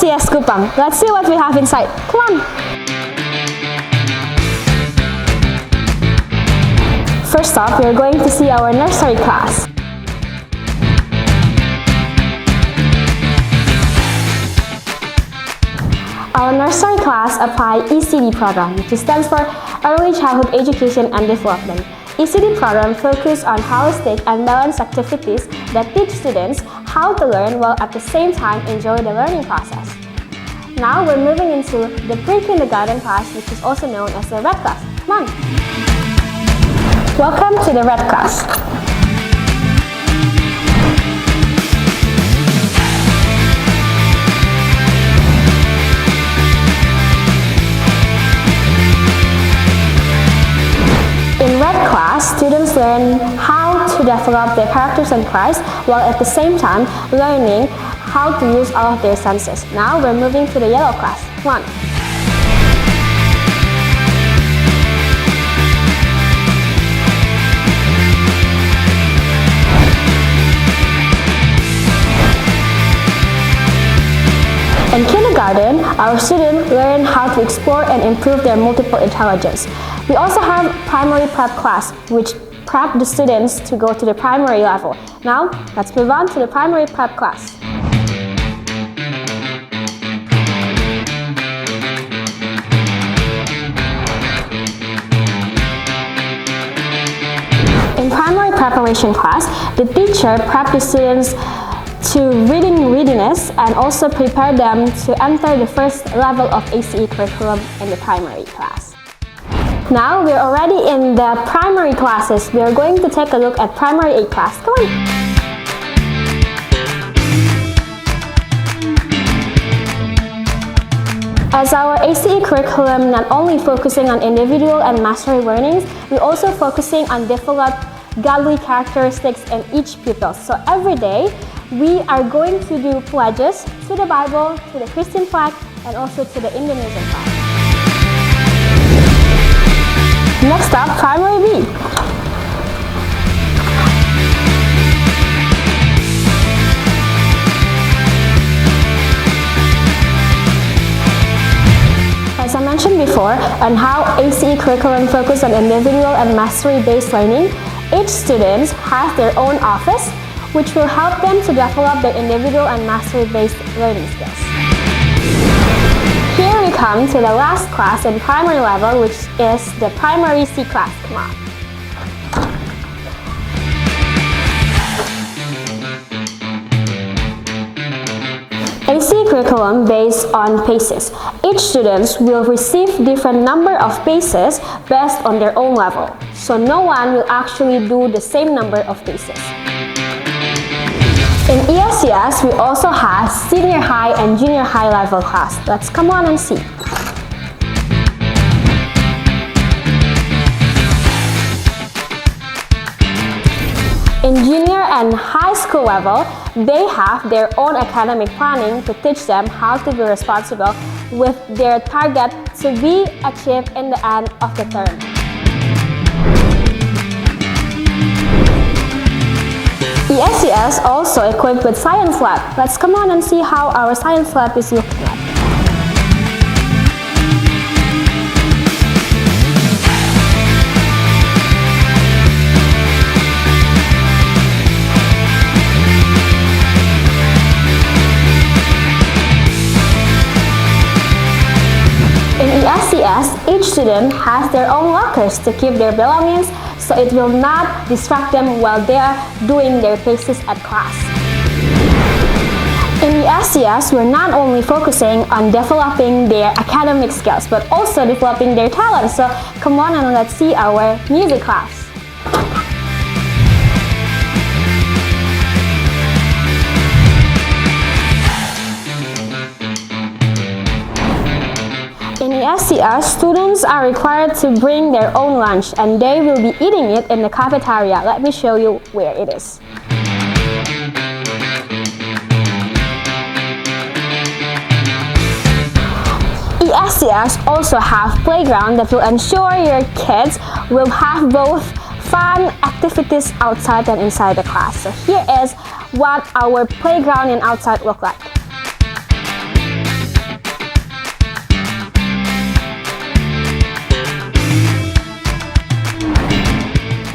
ECS Kupang. Let's see what we have inside. Come on! First off, we're going to see our nursery class. Our nursery class applies ECD program, which stands for Early Childhood Education and Development. ECD program focuses on holistic and balanced activities that teach students how to learn while at the same time enjoy the learning process. Now we're moving into the pre-kindergarten class, which is also known as the Red class. Come on! Welcome to the Red class. In Red class, students learn how to develop their characters and Christ while at the same time learning how to use all of their senses. Now we're moving to the Yellow class. Come on. In kindergarten, our students learn how to explore and improve their multiple intelligence. We also have primary prep class, which prep the students to go to the primary level. Now, let's move on to the primary prep class. In primary preparation class, the teacher preps the students to reading readiness and also prepare them to enter the first level of ACE curriculum in the primary class. Now we're already in the primary classes. We're going to take a look at primary 8 class. Come on! As our ACE curriculum not only focusing on individual and mastery learnings, we're also focusing on develop godly characteristics in each pupil. So every day, we are going to do pledges to the Bible, to the Christian flag, and also to the Indonesian flag. Next up, primary B. As I mentioned before, on how ACE curriculum focuses on individual and mastery-based learning, each student has their own office, which will help them to develop their individual and mastery-based learning skills. Here we come to the last class in primary level, which is the primary C class. Come on. ACE curriculum based on paces. Each student will receive different number of paces based on their own level. So no one will actually do the same number of paces. In ESCS, we also have senior high and junior high level class. Let's come on and see. In junior and high school level, they have their own academic planning to teach them how to be responsible with their target to be achieved in the end of the term. ESCS also equipped with science lab. Let's come on and see how our science lab is looking like. In ESCS, each student has their own lockers to keep their belongings, so it will not distract them while they are doing their paces at class. In ESCS, we're not only focusing on developing their academic skills, but also developing their talents. So come on and let's see our music class. In ESCS, students are required to bring their own lunch and they will be eating it in the cafeteria. Let me show you where it is. ESCS also have playground that will ensure your kids will have both fun activities outside and inside the class. So here is what our playground and outside look like.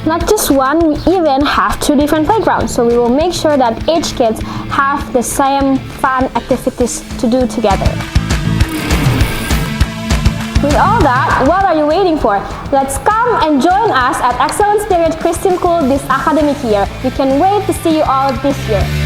Not just one, we even have 2 different playgrounds, so we will make sure that each kids have the same fun activities to do together. With all that, what are you waiting for? Let's come and join us at Excellence Spirit Christian School this academic year. We can wait to see you all this year.